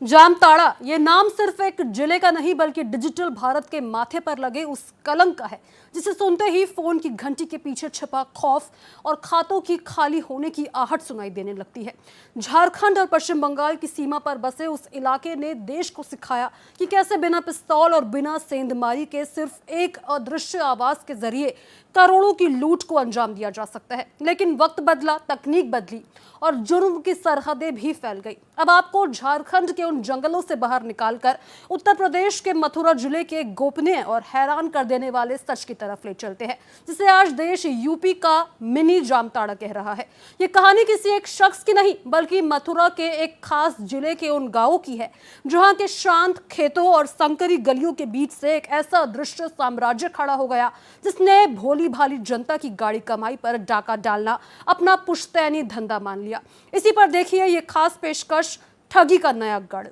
जामताड़ा ये नाम सिर्फ एक जिले का नहीं बल्कि डिजिटल भारत के माथे पर लगे उस कलंक का है जिसे सुनते ही फोन की घंटी के पीछे छिपा खौफ और खातों की खाली होने की आहट सुनाई देने लगती है। झारखंड और पश्चिम बंगाल की सीमा पर बसे उस इलाके ने देश को सिखाया कि कैसे बिना पिस्तौल और बिना सेंधमारी के सिर्फ एक अदृश्य आवाज के जरिए करोड़ों की लूट को अंजाम दिया जा सकता है। लेकिन वक्त बदला, तकनीक बदली और जुर्म की सरहदें भी फैल गई। अब आपको झारखंड के उन जंगलों से बाहर निकालकर उत्तर प्रदेश के मथुरा जिले के गोपनीय और हैरान कर देने वाले सच की तरफ ले चलते हैं, जिसे आज देश यूपी का मिनी जामताड़ा कह रहा है। ये कहानी किसी एक शख्स की नहीं बल्कि मथुरा के एक खास जिले के उन गांवों की है जहां के शांत खेतों और संकरी गलियों के बीच से एक ऐसा दृश्य साम्राज्य खड़ा हो गया जिसने भोली भाली जनता की गाड़ी कमाई पर डाका डालना अपना पुश्तैनी धंधा मान लिया। इसी पर देखिए ये खास पेशकश ठगी का नया गढ़।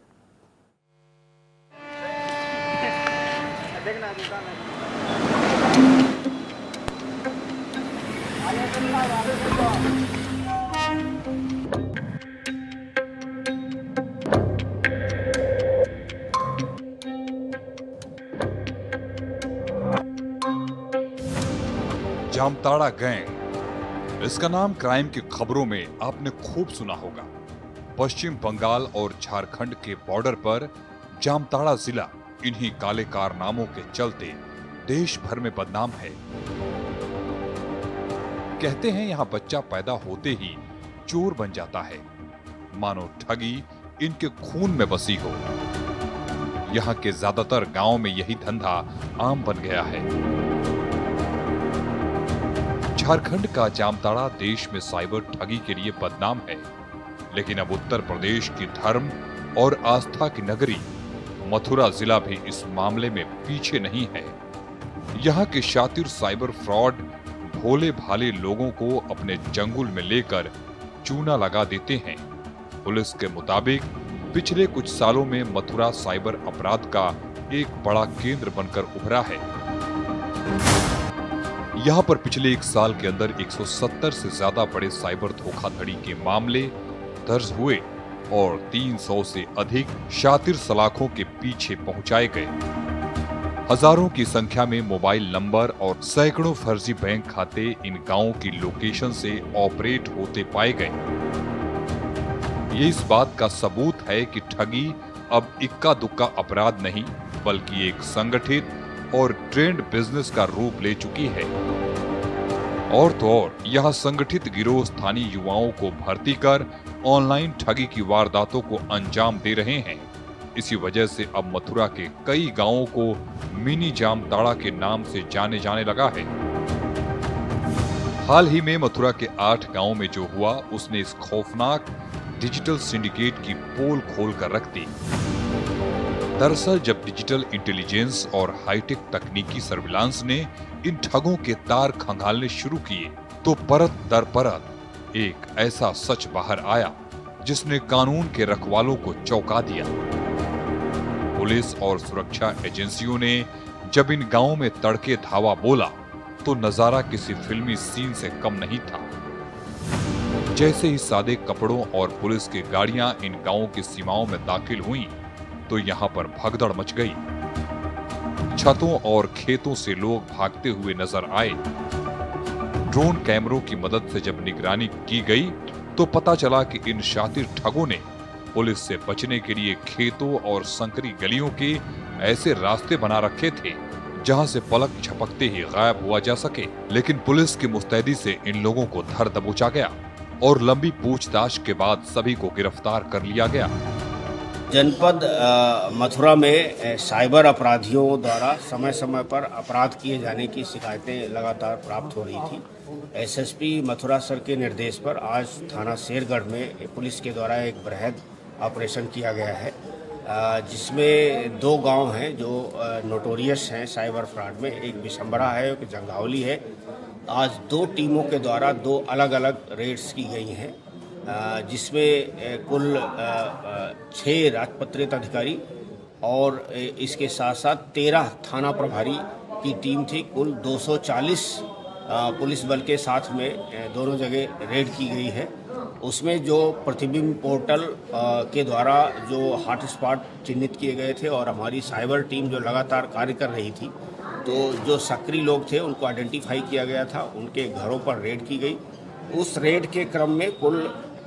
जामताड़ा गैंग, इसका नाम क्राइम की खबरों में आपने खूब सुना होगा। पश्चिम बंगाल और झारखंड के बॉर्डर पर जामताड़ा जिला इन्हीं काले कारनामों के चलते देश भर में बदनाम है। कहते हैं यहाँ बच्चा पैदा होते ही चोर बन जाता है, मानो ठगी इनके खून में बसी हो। यहाँ के ज्यादातर गांवों में यही धंधा आम बन गया है। झारखंड का जामताड़ा देश में साइबर ठगी के लिए बदनाम है, लेकिन अब उत्तर प्रदेश की धर्म और आस्था की नगरी मथुरा जिला भी इस मामले में पीछे नहीं है। यहाँ के शातिर साइबर फ्रॉड भोले भाले लोगों को अपने चंगुल में लेकर चूना लगा देते हैं। पुलिस के मुताबिक पिछले कुछ सालों में मथुरा साइबर अपराध का एक बड़ा केंद्र बनकर उभरा है। यहाँ पर पिछले एक साल के अंदर 170 से ज्यादा बड़े साइबर धोखाधड़ी के मामले दर्ज हुए और 300 से अधिक शातिर सलाखों के पीछे पहुंचाए गए। हजारों की संख्या में मोबाइल नंबर और सैकड़ों फर्जी बैंक खाते इन गांवों की लोकेशन से ऑपरेट होते पाए गए। ये इस बात का सबूत है कि ठगी अब इक्का दुक्का अपराध नहीं बल्कि एक संगठित और ट्रेंड बिजनेस का रूप ले चुकी है। और तो और यह संगठित गिरोह स्थानीय युवाओं को भर्ती कर ऑनलाइन ठगी की वारदातों को अंजाम दे रहे हैं। इसी वजह से अब मथुरा के कई गांवों को मिनी जामताड़ा के नाम से जाने जाने लगा है। हाल ही में मथुरा के 8 गांवों में जो हुआ उसने इस खौफनाक डिजिटल सिंडिकेट की पोल खोल कर रख दी। दरअसल जब डिजिटल इंटेलिजेंस और हाईटेक तकनीकी सर्विलांस ने इन ठगों के तार खंगालने शुरू किए तो परत दर परत एक ऐसा सच बाहर आया जिसने कानून के रखवालों को चौंका दिया। पुलिस और सुरक्षा एजेंसियों ने जब इन गांवों में तड़के धावा बोला तो नजारा किसी फिल्मी सीन से कम नहीं था। जैसे ही सादे कपड़ों और पुलिस की गाड़ियां इन गांवों की सीमाओं में दाखिल हुईं, तो यहाँ पर भगदड़ मच गई। छतों और खेतों से लोग भागते हुए नजर आए। ड्रोन कैमरों की मदद से जब निगरानी की गई तो पता चला कि इन शातिर ठगों ने पुलिस से बचने के लिए खेतों और संकरी गलियों के ऐसे रास्ते बना रखे थे जहां से पलक झपकते ही गायब हुआ जा सके। लेकिन पुलिस की मुस्तैदी से इन लोगों को धर दबोचा गया और लंबी पूछताछ के बाद सभी को गिरफ्तार कर लिया गया। जनपद मथुरा में साइबर अपराधियों द्वारा समय समय पर अपराध किए जाने की शिकायतें लगातार प्राप्त हो रही थी। एसएसपी मथुरा सर के निर्देश पर आज थाना शेरगढ़ में पुलिस के द्वारा एक बृहद ऑपरेशन किया गया है, जिसमें 2 गांव हैं जो नोटोरियस हैं साइबर फ्रॉड में। एक बिशंबरा है, एक जंगावली है। आज 2 टीमों के द्वारा 2 अलग अलग रेड्स की गई हैं, जिसमें कुल 6 राजपत्रित अधिकारी और इसके साथ साथ 13 थाना प्रभारी की टीम थी। कुल 240 पुलिस बल के साथ में दोनों जगह रेड की गई है। उसमें जो प्रतिबिंब पोर्टल के द्वारा जो हॉटस्पॉट चिन्हित किए गए थे और हमारी साइबर टीम जो लगातार कार्य कर रही थी, तो जो सक्रिय लोग थे उनको आइडेंटिफाई किया गया था, उनके घरों पर रेड की गई। उस रेड के क्रम में कुल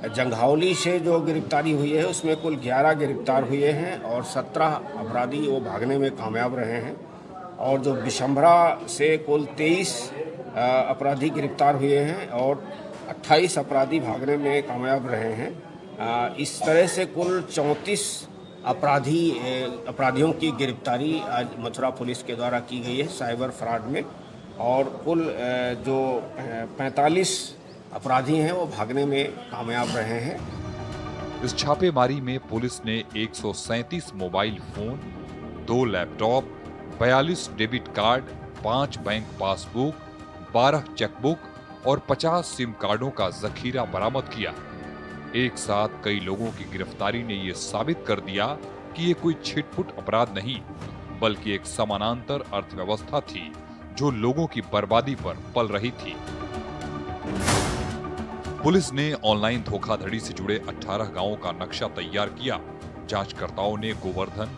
जंघावली से जो गिरफ्तारी हुई है उसमें कुल 11 गिरफ्तार हुए हैं और 17 अपराधी वो भागने में कामयाब रहे हैं। और जो बिशंभरा से कुल 23 अपराधी गिरफ्तार हुए हैं और 28 अपराधी भागने में कामयाब रहे हैं। इस तरह से कुल 34 अपराधियों की गिरफ्तारी आज मथुरा पुलिस के द्वारा की गई है साइबर फ्रॉड में। और कुल जो 45 अपराधी हैं वो भागने में कामयाब रहे हैं। इस छापेमारी में पुलिस ने 137 mobile phone, 2 laptop, 42 debit card, 5 bank passbook, 12 chequebook और 50 सिम कार्डों का जखीरा बरामद किया। एक साथ कई लोगों की गिरफ्तारी ने ये साबित कर दिया कि ये कोई छिटपुट अपराध नहीं, बल्कि एक समानांतर अर्थव्यवस्था थी जो लोगों की बर्बादी पर पल रही थी। पुलिस ने ऑनलाइन धोखाधड़ी से जुड़े 18 गांवों का नक्शा तैयार किया। जांचकर्ताओं ने गोवर्धन,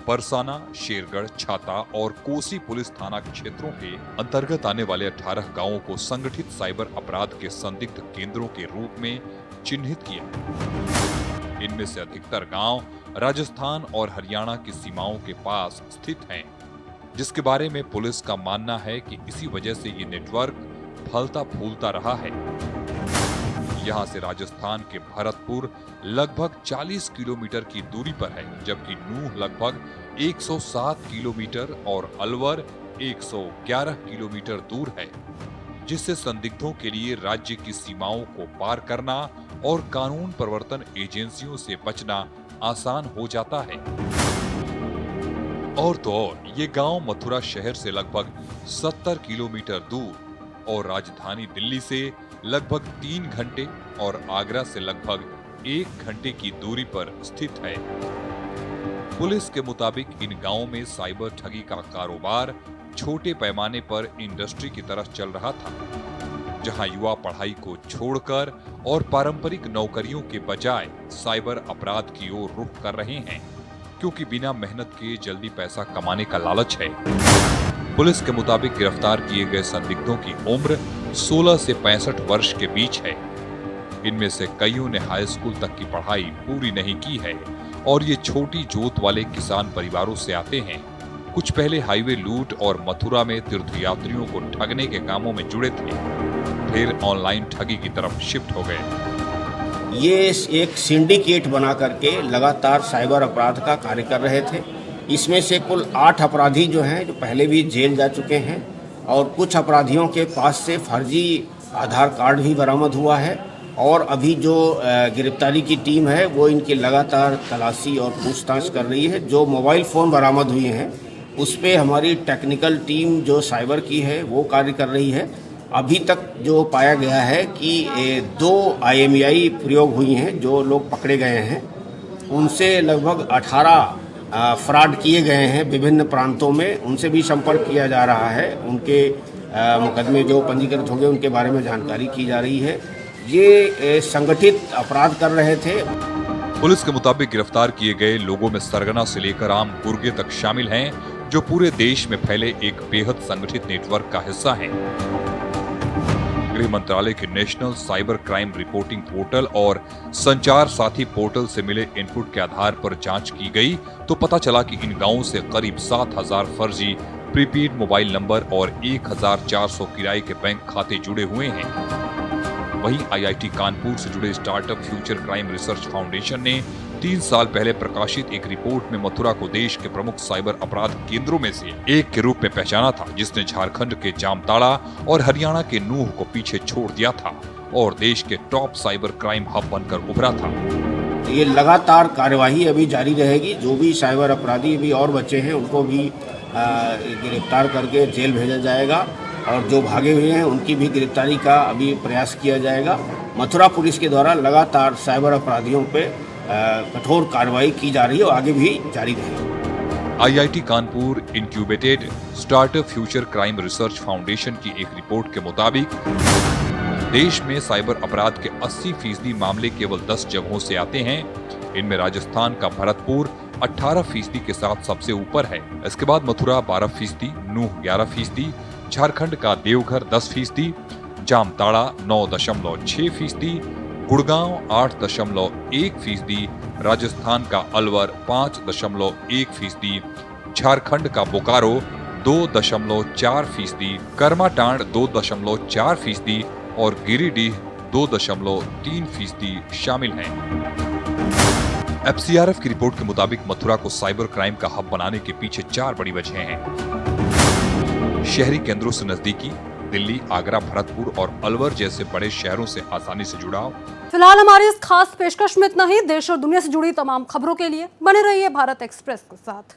परसाना, शेरगढ़, छाता और कोसी पुलिस थाना क्षेत्रों के अंतर्गत आने वाले 18 गांवों को संगठित साइबर अपराध के संदिग्ध केंद्रों के रूप में चिन्हित किया। इनमें से अधिकतर गांव राजस्थान और हरियाणा की सीमाओं के पास स्थित हैं, जिसके बारे में पुलिस का मानना है कि इसी वजह से ये नेटवर्क फलता फूलता रहा है। यहाँ से राजस्थान के भरतपुर लगभग 40 किलोमीटर की दूरी पर है, जबकि नूह लगभग 107 किलोमीटर और अलवर 111 किलोमीटर दूर है, जिससे संदिग्धों के लिए राज्य की सीमाओं को पार करना और कानून प्रवर्तन एजेंसियों से बचना आसान हो जाता है। और तो और ये गांव मथुरा शहर से लगभग 70 किलोमीटर दूर और राजधानी दिल्ली से लगभग 3 घंटे और आगरा से लगभग 1 घंटे की दूरी पर स्थित है। पुलिस के मुताबिक इन गांवों में साइबर ठगी का कारोबार छोटे पैमाने पर इंडस्ट्री की तरह चल रहा था, जहां युवा पढ़ाई को छोड़कर और पारंपरिक नौकरियों के बजाय साइबर अपराध की ओर रुख कर रहे हैं, क्योंकि बिना मेहनत के जल्दी पैसा कमाने का लालच है। पुलिस के मुताबिक गिरफ्तार किए गए संदिग्धों की उम्र 16 से 65 वर्ष के बीच है। इनमें से कईयों ने हाई स्कूल तक की पढ़ाई पूरी नहीं की है और ये छोटी जोत वाले किसान परिवारों से आते हैं। कुछ पहले हाईवे लूट और मथुरा में तीर्थयात्रियों को ठगने के कामों में जुड़े थे, फिर ऑनलाइन ठगी की तरफ शिफ्ट हो गए। ये एक सिंडिकेट बना करके लगातार साइबर अपराध का कार्य कर रहे थे। इसमें से कुल 8 अपराधी जो हैं जो पहले भी जेल जा चुके हैं और कुछ अपराधियों के पास से फर्जी आधार कार्ड भी बरामद हुआ है। और अभी जो गिरफ्तारी की टीम है वो इनकी लगातार तलाशी और पूछताछ कर रही है। जो मोबाइल फ़ोन बरामद हुए हैं उस पर हमारी टेक्निकल टीम जो साइबर की है वो कार्य कर रही है। अभी तक जो पाया गया है कि 2 IMEI प्रयोग हुई हैं, जो लोग पकड़े गए हैं उनसे लगभग 18 फ्रॉड किए गए हैं विभिन्न प्रांतों में। उनसे भी संपर्क किया जा रहा है, उनके मुकदमे जो पंजीकृत हो गए उनके बारे में जानकारी की जा रही है। ये संगठित अपराध कर रहे थे। पुलिस के मुताबिक गिरफ्तार किए गए लोगों में सरगना से लेकर आम गुर्गे तक शामिल हैं, जो पूरे देश में फैले एक बेहद संगठित नेटवर्क का हिस्सा हैं। गृह मंत्रालय के national cyber crime reporting portal और संचार साथी पोर्टल से मिले इनपुट के आधार पर जांच की गई तो पता चला कि इन गांवों से करीब 7000 फर्जी प्रीपेड मोबाइल नंबर और 1400 किराए के बैंक खाते जुड़े हुए हैं। वहीं IIT कानपुर से जुड़े startup future crime research foundation ने 3 साल पहले प्रकाशित एक रिपोर्ट में मथुरा को देश के प्रमुख साइबर अपराध केंद्रों में से एक के रूप में पहचाना था, जिसने झारखंड के जामताड़ा और हरियाणा के नूह को पीछे छोड़ दिया था और देश के टॉप साइबर क्राइम हब बनकर उभरा था। ये लगातार कार्यवाही अभी जारी रहेगी। जो भी साइबर अपराधी अभी और बचे हैं उनको भी गिरफ्तार करके जेल भेजा जाएगा और जो भागे हुए हैं उनकी भी गिरफ्तारी का अभी प्रयास किया जाएगा। मथुरा पुलिस के द्वारा लगातार साइबर अपराधियों पे कठोर कार्रवाई की जा रही है और आगे भी जारी रहेगी। IIT Kanpur incubated startup future crime research foundation की एक रिपोर्ट के मुताबिक देश में साइबर अपराध के 80% मामले केवल 10 जगहों से आते हैं। इनमें राजस्थान का भरतपुर 18% के साथ सबसे ऊपर है। इसके बाद मथुरा 12%, नूह 11%, झारखंड का देवघर 10%, जामताड़ा 9.6%, गुड़गांव 8.1%, राजस्थान का अलवर 5.1%, झारखंड का बोकारो 2.4%, करमाटांड 2.4% और गिरिडीह 2.3% शामिल हैं। एफसीआरएफ की रिपोर्ट के मुताबिक मथुरा को साइबर क्राइम का हब बनाने के पीछे 4 बड़ी वजहें हैं। शहरी केंद्रों से नजदीकी, दिल्ली, आगरा, भरतपुर और अलवर जैसे बड़े शहरों से आसानी से जुड़ाव। फिलहाल हमारी इस खास पेशकश में इतना ही। देश और दुनिया से जुड़ी तमाम खबरों के लिए बने रहिए भारत एक्सप्रेस के साथ।